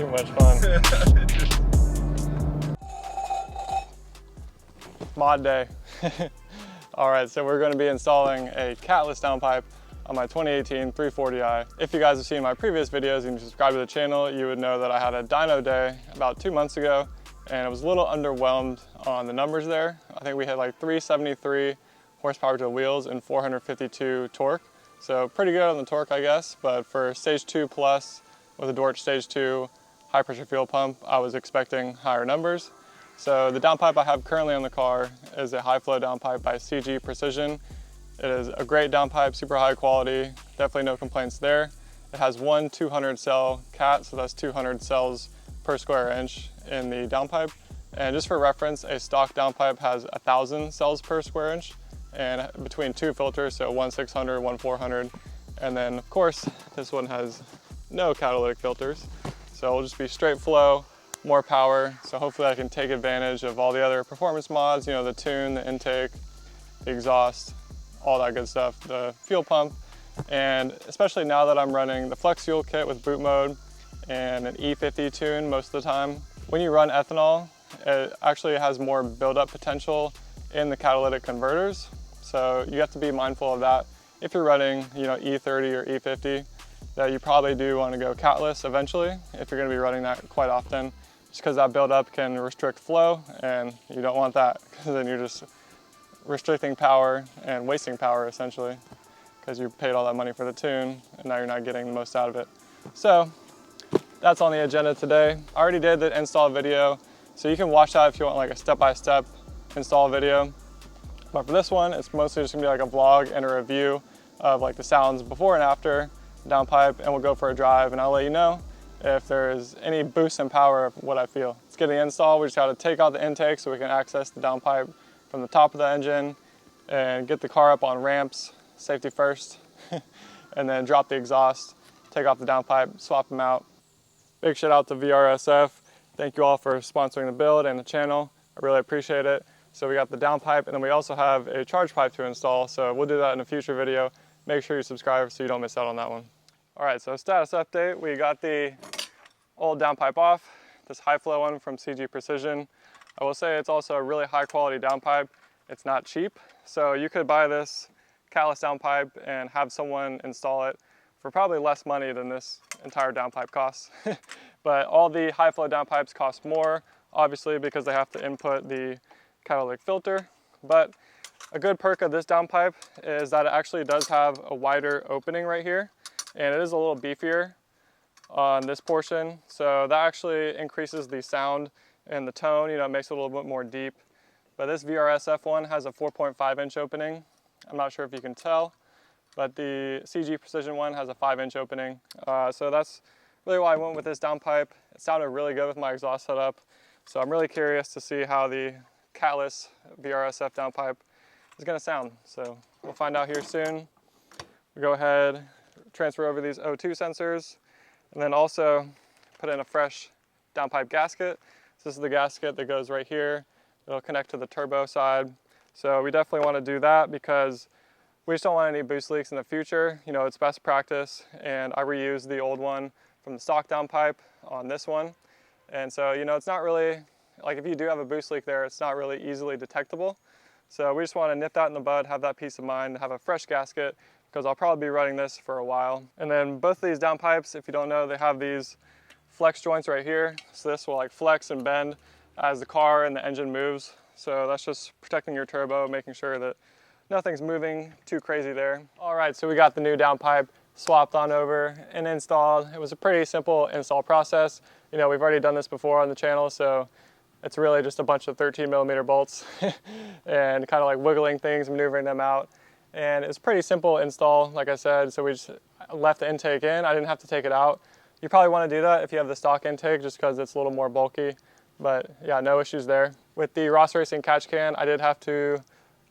too much fun. Mod day. All right, so we're going to be installing a Catless downpipe on my 2018 340i. If you guys have seen my previous videos and you subscribe to the channel, you would know that I had a dyno day about 2 months ago, and I was a little underwhelmed on the numbers there. I think we had like 373 horsepower to the wheels and 452 torque. So pretty good on the torque, I guess, but for stage 2 plus with a Dorch stage 2 high pressure fuel pump, I was expecting higher numbers. So the downpipe I have currently on the car is a high flow downpipe by CG Precision. It is a great downpipe, super high quality, definitely no complaints there. It has one 200 cell cat, so that's 200 cells per square inch in the downpipe. And just for reference, a stock downpipe has 1,000 cells per square inch and between 2 filters, so one 600, one 400. And then of course, this one has no catalytic filters. So it'll just be straight flow, more power. So hopefully I can take advantage of all the other performance mods, you know, the tune, the intake, the exhaust, all that good stuff, the fuel pump. And especially now that I'm running the flex fuel kit with boot mode and an E50 tune most of the time. When you run ethanol, it actually has more buildup potential in the catalytic converters. So you have to be mindful of that. If you're running, you know, E30 or E50, that you probably do want to go catless eventually if you're going to be running that quite often, just because that buildup can restrict flow, and you don't want that, because then you're just restricting power and wasting power essentially, because you paid all that money for the tune and now you're not getting the most out of it. So that's on the agenda today. I already did the install video, so you can watch that if you want like a step-by-step install video. But for this one, it's mostly just gonna be like a vlog and a review of like the sounds before and after downpipe, and we'll go for a drive and I'll let you know if there's any boost in power of what I feel. Let's get the install. We just gotta take out the intake so we can access the downpipe from the top of the engine and get the car up on ramps, safety first, and then drop the exhaust, take off the downpipe, swap them out. Big shout out to VRSF. Thank you all for sponsoring the build and the channel. I really appreciate it. So we got the downpipe, and then we also have a charge pipe to install. So we'll do that in a future video. Make sure you subscribe so you don't miss out on that one. All right, so status update. We got the old downpipe off, this high flow one from CG Precision. I will say it's also a really high quality downpipe. It's not cheap. So you could buy this Catless downpipe and have someone install it for probably less money than this entire downpipe costs. But all the high flow downpipes cost more, obviously, because they have to input the catalytic filter. But a good perk of this downpipe is that it actually does have a wider opening right here, and it is a little beefier on this portion. So that actually increases the sound and the tone, you know, it makes it a little bit more deep. But this VRSF one has a 4.5 inch opening. I'm not sure if you can tell, but the CG Precision one has a 5-inch opening. So that's really why I went with this downpipe. It sounded really good with my exhaust setup. So I'm really curious to see how the Catless VRSF downpipe is gonna sound. So we'll find out here soon. We'll go ahead, transfer over these O2 sensors, and then also put in a fresh downpipe gasket. So this is the gasket that goes right here. It'll connect to the turbo side. So we definitely want to do that because we just don't want any boost leaks in the future. You know, it's best practice, and I reused the old one from the stock downpipe on this one. And so, you know, it's not really, like if you do have a boost leak there, it's not really easily detectable. So we just want to nip that in the bud, have that peace of mind, have a fresh gasket, because I'll probably be running this for a while. And then both of these downpipes, if you don't know, they have these flex joints right here. So this will like flex and bend as the car and the engine moves. So that's just protecting your turbo, making sure that nothing's moving too crazy there. All right, so we got the new downpipe swapped on over and installed. It was a pretty simple install process. You know, we've already done this before on the channel, so it's really just a bunch of 13mm bolts and kind of like wiggling things, maneuvering them out. And it's pretty simple install, like I said, so we just left the intake in. I didn't have to take it out. You probably want to do that if you have the stock intake, just because it's a little more bulky. But yeah, no issues there. With the Ross Racing catch can, I did have to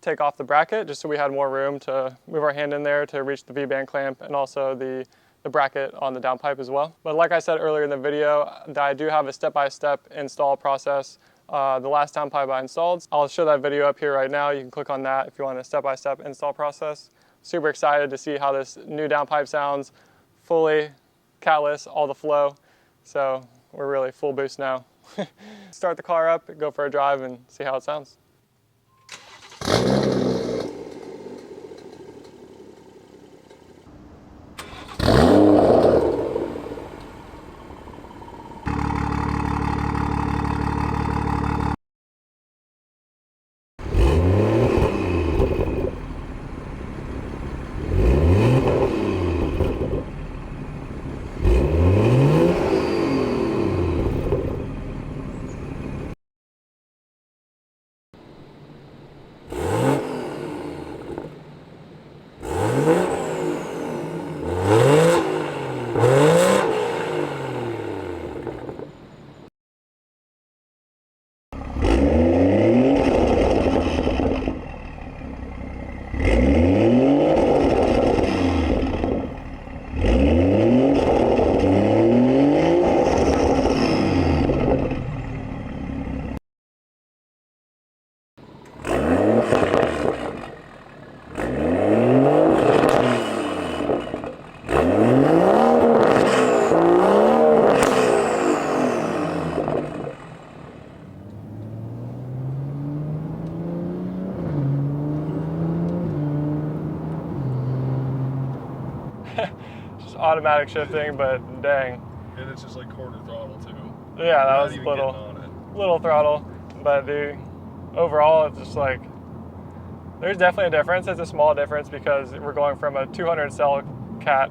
take off the bracket just so we had more room to move our hand in there to reach the V-band clamp, and also the bracket on the downpipe as well. But like I said earlier in the video, that I do have a step-by-step install process. The last downpipe I installed, I'll show that video up here right now. You can click on that if you want a step-by-step install process. Super excited to see how this new downpipe sounds, fully catless, all the flow. So we're really full boost now. Start the car up, go for a drive, and see how it sounds. Just automatic shifting, but dang. And it's just like quarter throttle too. Yeah, that was little throttle, but overall it's just like, there's definitely a difference. It's a small difference because we're going from a 200 cell cat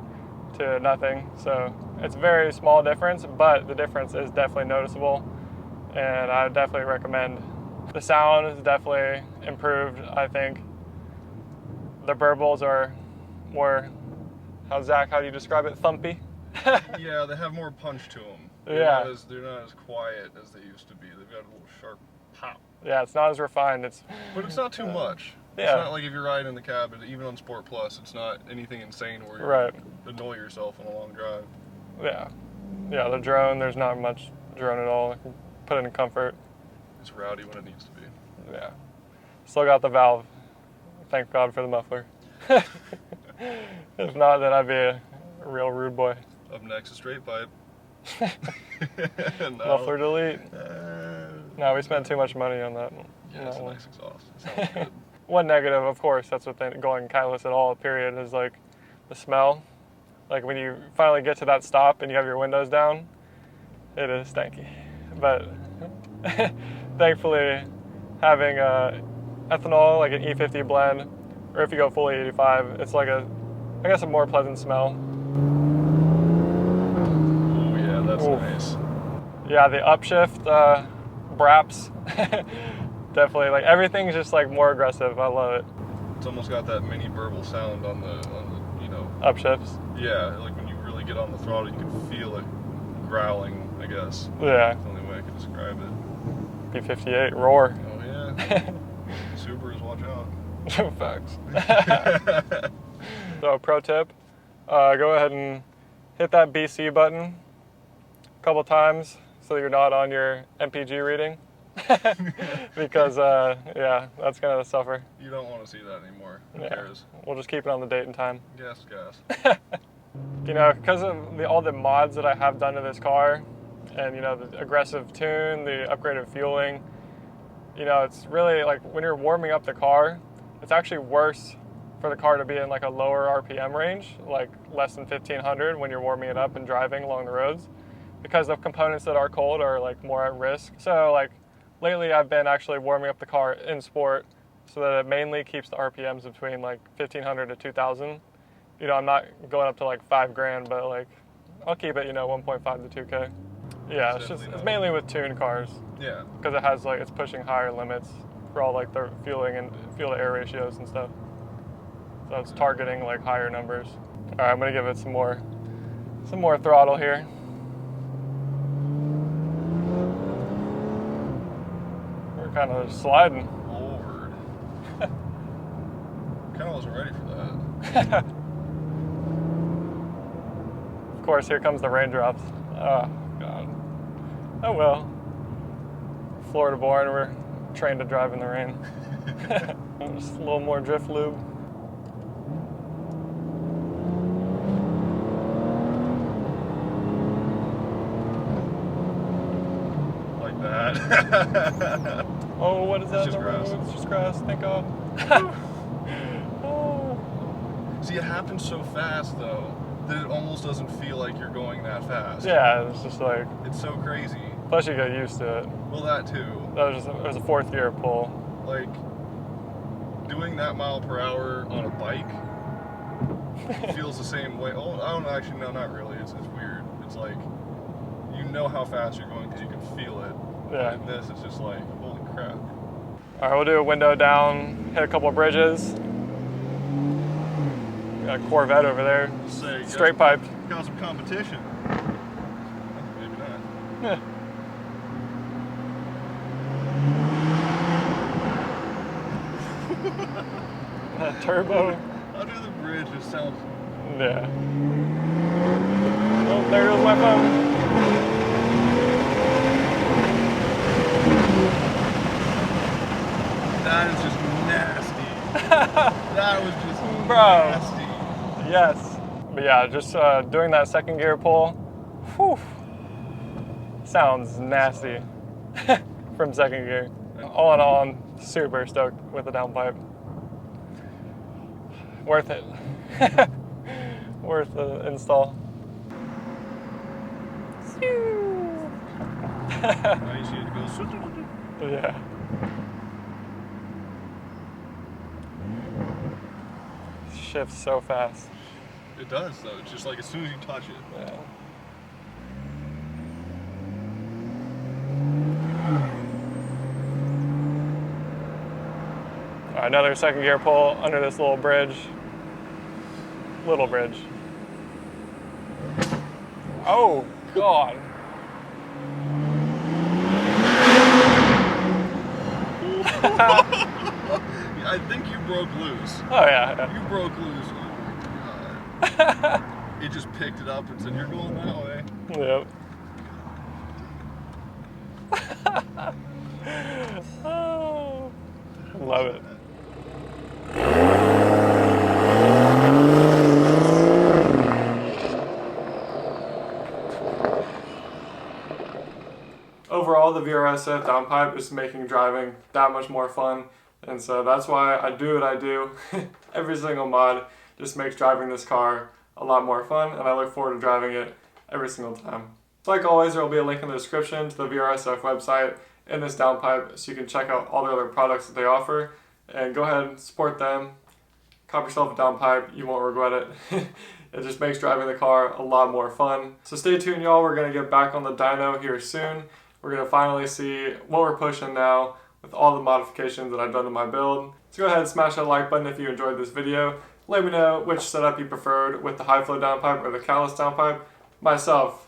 to nothing. So it's a very small difference, but the difference is definitely noticeable. And I definitely recommend. The sound is definitely improved, I think. The burbles are more, how do you describe it? Thumpy? Yeah, they have more punch to them. They're not as quiet as they used to be. They've got a little sharp pop. Yeah, it's not as refined. But it's not too much. Yeah. It's not like if you're riding in the cab, even on Sport Plus, it's not anything insane where you're annoy yourself on a long drive. Yeah. Yeah, the drone, there's not much drone at all. Put it in comfort. It's rowdy when it needs to be. Yeah. Still got the valve. Thank God for the muffler. If not, then I'd be a real rude boy. Up next, a straight pipe. Muffler delete. No, we spent too much money on that. Yeah, it's a nice exhaust. It sounds good. One negative, of course, that's what going Catless at all, period, is like the smell. Like when you finally get to that stop and you have your windows down, it is stanky. But thankfully, having ethanol, like an E50 blend, or if you go fully 85, it's like I guess a more pleasant smell. Oh yeah, that's nice. Yeah, the upshift, braps, definitely, like everything's just like more aggressive. I love it. It's almost got that mini burble sound on the upshifts. Yeah, like when you really get on the throttle, you can feel it growling, I guess. Yeah. That's the only way I can describe it. B58, roar. Oh yeah. Subarus, watch out. Facts. So pro tip, go ahead and hit that BC button a couple times so you're not on your MPG reading. Because yeah, that's gonna suffer. You don't want to see that anymore. Who cares? We'll just keep it on the date and time. Gas. You know, because of all the mods that I have done to this car, and you know, the aggressive tune, the upgraded fueling, you know, it's really like when you're warming up the car, it's actually worse for the car to be in like a lower RPM range, like less than 1500 when you're warming it up and driving along the roads, because the components that are cold are like more at risk. So like lately I've been actually warming up the car in sport so that it mainly keeps the RPMs between like 1500 to 2000. You know, I'm not going up to like 5 grand, but like I'll keep it, you know, 1.5 to 2K. Yeah, it's mainly with tuned cars. Yeah. Because it has like, it's pushing higher limits for all like the fueling and fuel to air ratios and stuff. So it's targeting like higher numbers. All right, I'm gonna give it some more throttle here. We're kind of sliding. Lord. Kind of wasn't ready for that. Of course, here comes the raindrops. Oh, God. Oh, well. Florida born, we're trained to drive in the rain. Just a little more drift lube. Oh, what is that? It's just grass. It's just grass, thank God. Oh. See, it happens so fast though that it almost doesn't feel like you're going that fast. Yeah, it's just like... It's so crazy. Plus you get used to it. Well, that too. It was a 4th gear pull. Like, doing that mile per hour on a bike feels the same way. Oh, I don't know, actually, no, not really. It's weird. It's like, you know how fast you're going because you can feel it. Yeah. And this is just like, holy crap. All right, we'll do a window down, hit a couple of bridges. Got a Corvette over there, Say, straight pipe. Got some competition. Maybe not. Yeah. That turbo. I'll do the bridge, it sounds... Yeah. Oh, there goes my phone. That is just nasty. That was just nasty. Yes. But yeah, just doing that 2nd gear pull, whew, sounds nasty from 2nd gear. All in all, I'm super stoked with the downpipe. Worth it. Worth the install. Now you see it go... Yeah. Shifts so fast. It does though, it's just like as soon as you touch it. Yeah. All right, another 2nd gear pull under this little bridge. Little bridge. Oh, God. I think you broke loose. Oh, yeah. You broke loose. Oh my God. It just picked it up and said, you're going that way. Yep. Oh, love it. Overall, the VRSF downpipe is making driving that much more fun, and so that's why I do what I do. Every single mod just makes driving this car a lot more fun, and I look forward to driving it every single time. So like always, there will be a link in the description to the VRSF website and this downpipe so you can check out all the other products that they offer, and go ahead and support them. Cop yourself a downpipe, you won't regret it. It just makes driving the car a lot more fun. So stay tuned, y'all. We're going to get back on the dyno here soon. We're going to finally see what we're pushing now with all the modifications that I've done to my build. So go ahead and smash that like button if you enjoyed this video. Let me know which setup you preferred, with the high flow downpipe or the Catless downpipe. Myself,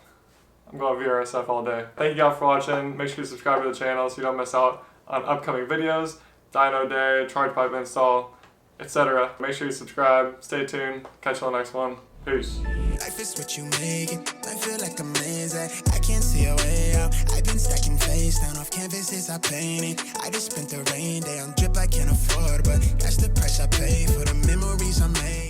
I'm going VRSF all day. Thank you guys for watching. Make sure you subscribe to the channel so you don't miss out on upcoming videos, dyno day, charge pipe install, etc. Make sure you subscribe. Stay tuned. Catch you on the next one. Peace. Life is what you make it. I feel like I'm lazy. I can't see a way out. I've been stacking face down off canvases I painted. I just spent the rain day on drip I can't afford, but that's the price I pay for the memories I made.